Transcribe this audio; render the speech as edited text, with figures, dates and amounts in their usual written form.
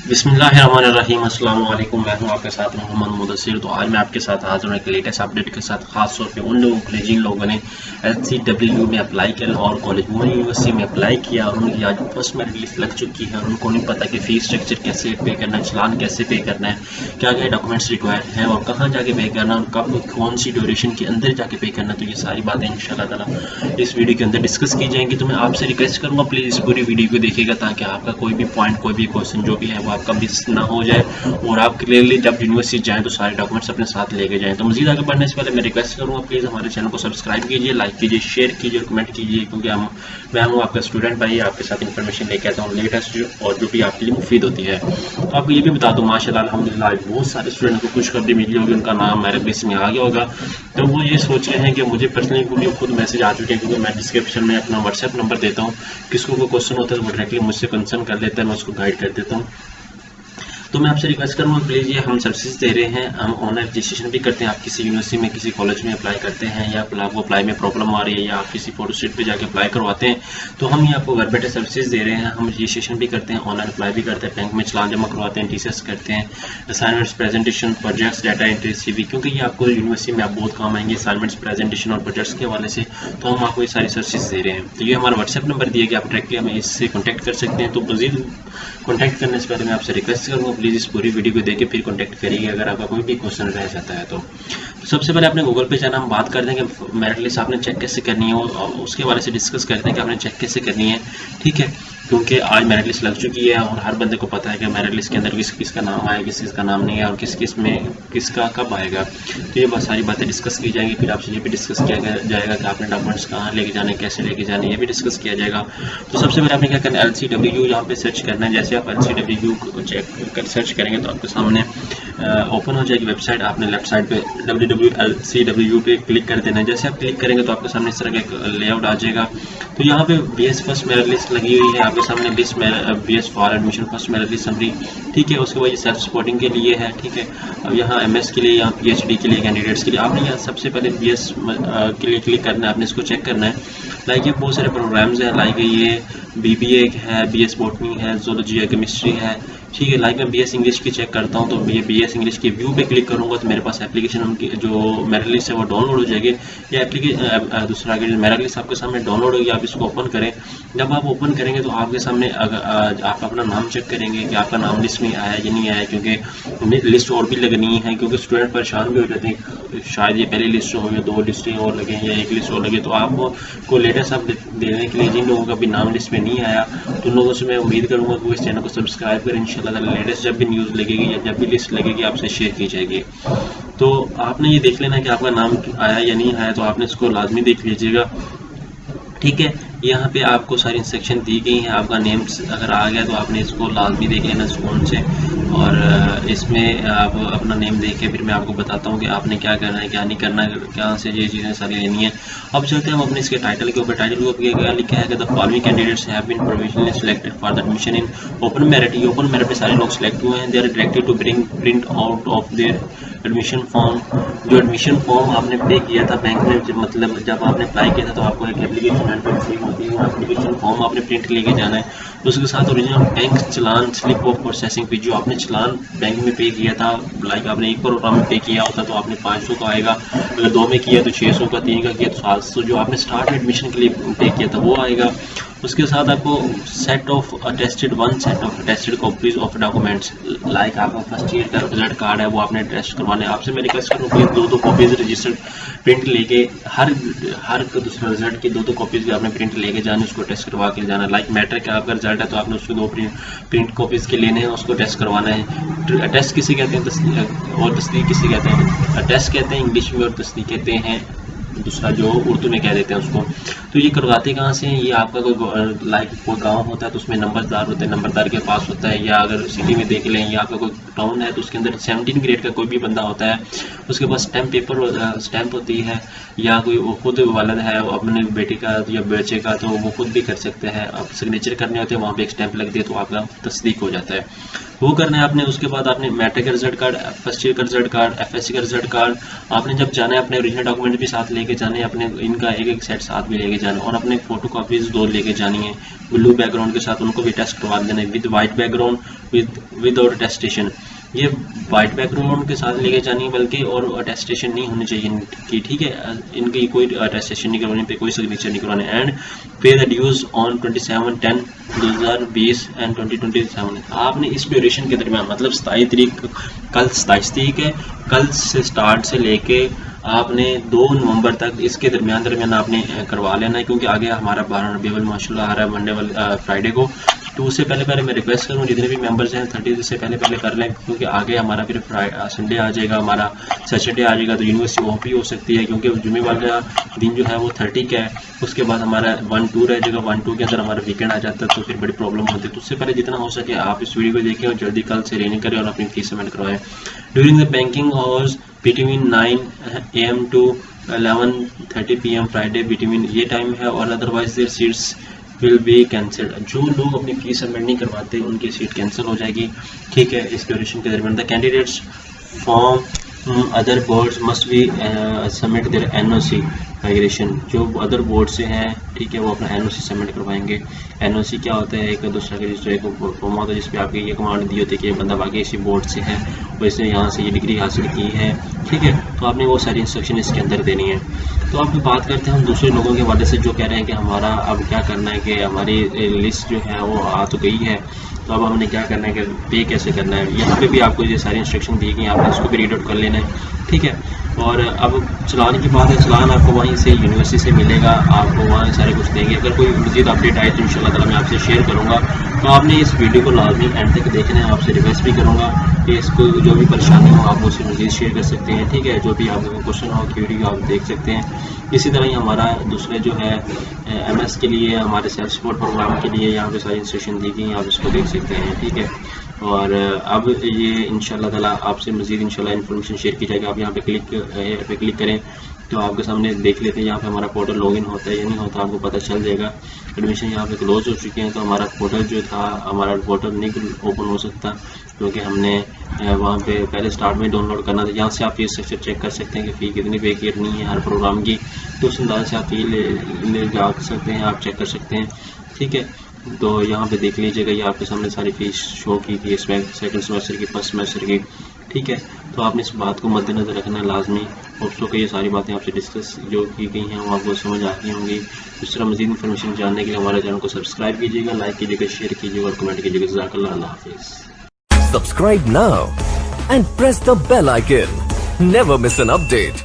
बिस्मिल्लाहिर्रहमानिर्रहीम। अस्सलाम वालेकुम। मैं हूं आपके साथ मोहम्मद मुदस्सिर। तो आज मैं आपके साथ हाजिर हूं एक लेटेस्ट अपडेट के साथ, खास तौर पे उन लोगों के लिए जिन लोगों ने LCW में अप्लाई किया और कॉलेज वुमेन यूनिवर्सिटी में अप्लाई किया और उनकी आज फर्स्ट मेरिट लिस्ट लग चुकी है और उनको नहीं पता कि फ़ीस स्ट्रक्चर कैसे पे करना है, चालान कैसे पे करना है, क्या क्या डॉक्यूमेंट्स रिक्वायर्ड हैं और कहाँ जाके पे करना है और कब कौन सी ड्यूरेशन के अंदर जाके पे करना है। तो ये सारी बातें इंशाल्लाह ताला इस वीडियो के अंदर डिस्कस की जाएंगी। तो मैं आपसे रिक्वेस्ट करूँगा प्लीज़ इस पूरी वीडियो को देखिएगा ताकि आपका कोई भी पॉइंट, कोई भी क्वेश्चन जो भी है वो आपका मिस ना हो जाए और आप क्लियरली जब यूनिवर्सिटी जाएँ तो सारे डॉक्यूमेंट्स अपने साथ लेके जाएँ। तो मज़ीद आगे बढ़ने से पहले मैं रिक्वेस्ट करूँगा प्लीज़ हमारे चैनल को सब्सक्राइब कीजिए, लाइक कीजिए, शेयर कीजिए और कमेंट कीजिए, क्योंकि मैं हूँ आपका स्टूडेंट भाई, आपके साथ इन्फॉर्मेशन लेके आता हूँ लेटेस्ट और जो भी आपके लिए मुफीद होती है। तो आपको ये भी बता दूँ माशाल्लाह अल्हम्दुलिल्लाह आज बहुत सारे स्टूडेंट को खुशखबरी मिली होगी, उनका नाम मेरिट लिस्ट में आ गया होगा। तो वो ये सोच रहे हैं कि मुझे पर्सनली खुद मैसेज आ चुके हैं, क्योंकि मैं डिस्क्रिप्शन में अपना व्हाट्सएप नंबर देता हूँ, किसको कोई क्वेश्चन होता है तो वो डायरेक्टली मुझसे कंसर्न कर लेता है, मैं उसको गाइड कर देता हूँ। तो मैं आपसे रिक्वेस्ट करूँगा प्लीज़, ये हम सर्विसेज दे रहे हैं, हम ऑनलाइन रजिस्ट्रेशन भी करते हैं। आप किसी यूनिवर्सिटी में किसी कॉलेज में अप्लाई करते हैं या आपको अप्लाई में प्रॉब्लम आ रही है या आप किसी फोटो स्टेट पे जाके अप्लाई करवाते हैं, तो हम ये आपको घर बैठे सर्विसेज दे रहे हैं। हम रजिस्ट्रेशन भी करते हैं, ऑनलाइन अप्लाई भी करते हैं, बैंक में चालान जमा करवाते हैं, TCS करते हैं, assignments, presentation, projects, data entry, CV, क्योंकि ये आपको यूनिवर्सिटी में आप बहुत काम आएंगे असाइनमेंट्स, प्रेजेंटेशन और प्रोजेक्ट्स के हवाले से। तो हम आपको ये सारी सर्विसेज दे रहे हैं। तो ये हमारा व्हाट्सएप नंबर दिया गया, आप डायरेक्टली हमें इससे कॉन्टैक्ट कर सकते हैं। तो मज़ीद कॉन्टैक्ट करने से पहले मैं आपसे रिक्वेस्ट करूँगा प्लीज़ इस पूरी वीडियो को देख के फिर कॉन्टैक्ट करिए अगर आपका कोई भी क्वेश्चन रह जाता है। तो सबसे पहले आपने गूगल पे जाना, हम बात करते हैं कि मेरिट लिस्ट आपने चेक कैसे करनी है और उसके बारे से डिस्कस करते हैं कि आपने चेक कैसे करनी है, ठीक है। क्योंकि आज मेरिट लिस्ट लग चुकी है और हर बंदे को पता है कि मेरिट लिस्ट के अंदर किस किस का नाम आया, किस किस का नाम नहीं है और किस किस में किसका कब आएगा। तो ये बहुत सारी बातें डिस्कस की जाएंगी। फिर आपसे ये भी डिस्कस किया जाएगा कि आपने डॉक्यूमेंट्स कहाँ लेके जाने, कैसे लेके जाने, ये भी डिस्कस किया जाएगा। तो सबसे पहले आपने क्या करना है, LCW यहाँ पे सर्च करना है। जैसे आप LCW को चेक कर सर्च करेंगे तो आपके सामने ओपन हो जाएगी वेबसाइट। आपने लेफ्ट साइड पे www.lcw पे क्लिक कर देना है। जैसे आप क्लिक करेंगे तो आपके सामने इस तरह का एक लेआउट आ जाएगा। तो यहाँ पे BS फर्स्ट मेरिट लिस्ट लगी हुई है आपके सामने, list BS for admission first merit list summary, ठीक है। उसके बाद ये सेल्फ सपोर्टिंग के लिए है, ठीक है। अब यहाँ MS के लिए, यहाँ PhD के लिए, कैंडिडेट्स के लिए आपने यहाँ सबसे पहले BS के लिए क्लिक करना है, आपने इसको चेक करना है। लाइक ये बहुत सारे प्रोग्राम्स हैं, लाइक ये BBA है, BS बॉटनी है, जोलॉजी है, केमिस्ट्री है, ठीक है। लाइक मैं BS इंग्लिश की चेक करता हूँ तो ये BS इंग्लिश के व्यू पे क्लिक करूँगा तो मेरे पास एप्लीकेशन उनकी जो मेरिट लिस्ट है वो डाउनलोड हो जाएगी। या एप्लीकेशन दूसरा मेरिट लिस्ट आपके सामने डाउनलोड होगी, आप इसको ओपन करें। जब आप ओपन करेंगे तो आपके सामने आप अपना नाम चेक करेंगे कि आपका नाम लिस्ट में आया या नहीं आया, क्योंकि लिस्ट और भी लगनी है, क्योंकि स्टूडेंट परेशान भी हो जाते हैं शायद ये पहली लिस्ट हो या 2 लिस्टें और लगे या 1 लिस्ट और लगे। तो आपको लेटेस्ट अपडेट देने के लिए जिन लोगों का भी नाम लिस्ट में नहीं आया तो उन लोगों से मैं उम्मीद करूँगा कि वो इस चैनल को सब्सक्राइब करें। इंशाल्लाह लेटेस्ट जब भी न्यूज़ लगेगी या जब भी लिस्ट लगेगी आपसे शेयर की जाएगी। तो आपने ये देख लेना कि आपका नाम आया या नहीं आया, तो आपने इसको लाजमी देख लीजिएगा, ठीक है। यहाँ पे आपको सारी इंस्ट्रक्शन दी गई हैं। आपका नेम अगर आ गया तो आपने इसको लाजमी देख लेना फ़ोन से, और इसमें आप अपना नेम देख के फिर मैं आपको बताता हूँ कि आपने क्या करना है क्या नहीं करना है, कहाँ से ये चीज़ें सारी लेनी है। अब चलते हैं हम अपने इसके टाइटल के ऊपर। टाइटल के ऊपर क्या लिखा है कि the following candidates have been provisionally selected for the admission in open merit. ये ओपन मेरिट में सारे लोग सिलेक्ट हुए हैं। They are directed to bring print out of their admission form. जो एडमिशन फॉर्म आपने पे किया था बैंक में, मतलब जब आपने अप्लाई किया था तो आपको एक एप्लीकेशन होती है, एप्लीकेशन फॉर्म आपने प्रिंट लेके जाना है। उसके साथ original bank challan, slip of processing fee, जो आपने चालान बैंक में पे किया था, लाइक आपने 1 प्रोग्राम में पे किया होता तो आपने 500 का आएगा, अगर 2 में किया तो 600 का, 3 का किया तो 700, जो आपने स्टार्ट में एडमिशन के लिए पे किया था वो आएगा। उसके साथ आपको set of attested copies of documents, like आपका फर्स्ट ईयर का रिजल्ट कार्ड है वो आपने अटेस्ट करवाने। आपसे मैं रिक्वेस्ट करूँ कि 2 कॉपीज रजिस्टर्ड प्रिंट लेके हर दूसरा रिजल्ट की 2 कॉपीज आपने प्रिंट लेके जाने, उसको टेस्ट करवा के जाना। लाइक मैट्रिक का आपका रिजल्ट है तो आपने उसको 2 प्रिंट कॉपीज के लेने हैं, उसको टेस्ट करवाना है। टेस्ट किसे कहते हैं और तस्दीक किसे कहते हैं? टेस्ट कहते हैं इंग्लिश में और तस्दीक कहते हैं दूसरा जो उर्दू में कह देते हैं उसको। तो ये करवाते कहाँ से हैं? ये आपका कोई लाइक कोई गांव होता है तो उसमें नंबरदार होते हैं, नंबरदार के पास होता है, या अगर सिटी में देख लें या आपका कोई टाउन है तो उसके अंदर 17 ग्रेड का कोई भी बंदा होता है, उसके पास स्टैंप होती है, या कोई खुद वालद है अपने बेटे का या बच्चे का तो वो खुद भी कर सकते हैं। अब सिग्नेचर करने होते हैं वहाँ पे एक स्टैंप लग दिया तो आपका तस्दीक हो जाता है। वो करना है आपने। उसके बाद आपने मैट्रिक का रिजल्ट कार्ड, फर्स्ट ईयर का रिजल्ट कार्ड, एफएससी का रिजल्ट कार्ड, आपने जब जाना है अपने ओरिजिनल डॉक्यूमेंट भी साथ लेके जाने हैं, अपने इनका एक एक सेट साथ भी लेके जाना, और अपने फोटो कॉपीज 2 लेके जानी है ब्लू बैकग्राउंड के साथ, उनको भी टेस्ट करवा देना है with white background without attestation. ये वाइट बैकग्राउंड के साथ लेके जानी है बल्कि, और अटेस्टेशन नहीं होनी चाहिए इनकी, ठीक है, इनकी कोई अटेस्टेशन नहीं करवानी, पे कोई सिग्नेचर नहीं करवाने। एंड पे द ड्यूज ऑन 27/10/2020 एंड 2027। आपने इस ड्यूरेशन के दरमियान, मतलब 27 तारीख, कल 27 तारीख है, कल से स्टार्ट से लेके आपने 2 नवंबर तक इसके दरमियान आपने करवा लेना है, क्योंकि आगे हमारा 12 रबीउल अव्वल माशाल्लाह आ रहा है मंडे वाले फ्राइडे को। तो उससे पहले मैं रिक्वेस्ट करूँ जितने भी मेंबर्स हैं 30 से पहले कर लें, क्योंकि आगे हमारा फिर संडे आ जाएगा, हमारा सैटरडे आ जाएगा, तो यूनिवर्सिटी ऑफ भी हो सकती है, क्योंकि जुमे वाला दिन जो है वो 30 का है। उसके बाद हमारा 1-2 रह जाएगा, 1-2 के अंदर हमारा वीकेंड आ जाता है, तो फिर बड़ी प्रॉब्लम होती है। तो उससे पहले जितना हो सके आप इस वीडियो को देखें और जल्दी कल से रेनिंग करें और अपनी फीस सबमिट करवाएं। During the banking hours between 9 AM to 11:30 PM Friday between, ये टाइम है, और otherwise there seats will be cancelled. जो लोग अपनी फीस सबमिट नहीं करवाते उनकी सीट कैंसिल हो जाएगी, ठीक है, इस ड्यूरेशन के दरमियान। The candidates from other boards must be submit there NOC migration. जो अदर बोर्ड से हैं, ठीक है, वो अपना NOC सबमिट करवाएंगे। NOC क्या होता है? एक दूसरा का रजिस्टर एक फॉर्म होता है जिसपे आपकी ये कमांड दी होती है कि ये बंदा बाकी इसी बोर्ड से है और इसने यहाँ से ये डिग्री हासिल की है, ठीक है, तो आपने वो सारी इंस्ट्रक्शन इसके अंदर देनी है। तो आप बात करते हैं हम दूसरे लोगों के हवाले से जो कह रहे हैं कि हमारा अब क्या करना है, कि हमारी लिस्ट जो है वो आ तो गई है, तो अब हमने क्या करना है कि पे कैसे करना है। यहाँ पे भी आपको ये सारी इंस्ट्रक्शन दी गई, आपने इसको भी रीड आउट कर लेना है, ठीक है। और अब चलान की बात है, चलान आपको वहीं से यूनिवर्सिटी से मिलेगा, आपको वहाँ सारे कुछ देंगे। अगर कोई मज़ीद अपडेट आए तो इंशाल्लाह ताला मैं आपसे शेयर करूँगा। तो आपने इस वीडियो को लाजमी एंड तक देखना है। आपसे रिक्वेस्ट भी करूँगा कि इसको जो भी परेशानी हो आप मुझसे मज़ीद शेयर कर सकते हैं, ठीक है। जो भी आपको क्वेश्चन हो क्वेरी हो आप देख सकते हैं। इसी तरह ही हमारा दूसरे जो है MS के लिए, हमारे सेल्फ सपोर्ट प्रोग्राम के लिए यहाँ पे सारी इंस्ट्रक्शन दी गई, आप इसको देख सकते हैं, ठीक है। और अब ये इंशाल्लाह ताला आपसे मज़ीद इंशाल्लाह इन्फॉर्मेशन शेयर की जाएगी। आप यहाँ पे क्लिक करें तो आपके सामने देख लेते हैं यहाँ पे हमारा पोर्टल लॉगिन होता है या नहीं होता, आपको पता चल जाएगा। एडमिशन यहाँ पे क्लोज हो चुके हैं, तो हमारा पोर्टल जो था, हमारा पोर्टल नहीं ओपन हो सकता क्योंकि हमने वहाँ पे पहले स्टार्ट में डाउनलोड करना था। यहाँ से आप फीस स्ट्रक्चर चेक कर सकते हैं कि फ़ी कितनी पे करनी है हर प्रोग्राम की, तो उस अंदाज से आप फ़ी ले जा सकते हैं, आप चेक कर सकते हैं, ठीक है। तो यहाँ पे देख लीजिएगा, ये आपके सामने सारी फीस शो की थी, सेकंड सेमेस्टर की, फर्स्ट सेमेस्टर की, ठीक है। तो आपने इस बात को मद्देनजर रखना है लाजमी। होप्सो कि ये सारी बातें आपसे डिस्कस जो की गई हैं वो आपको समझ आती होंगी। इस तरह मज़ीद इन्फॉर्मेशन जानने के लिए हमारे चैनल को सब्सक्राइब कीजिएगा, लाइक कीजिएगा, शेयर कीजिएगा और कमेंट कीजिएगा। जज़ाकल्लाह, अल्लाह हाफिज़। Subscribe now and press the bell icon. Never miss an update.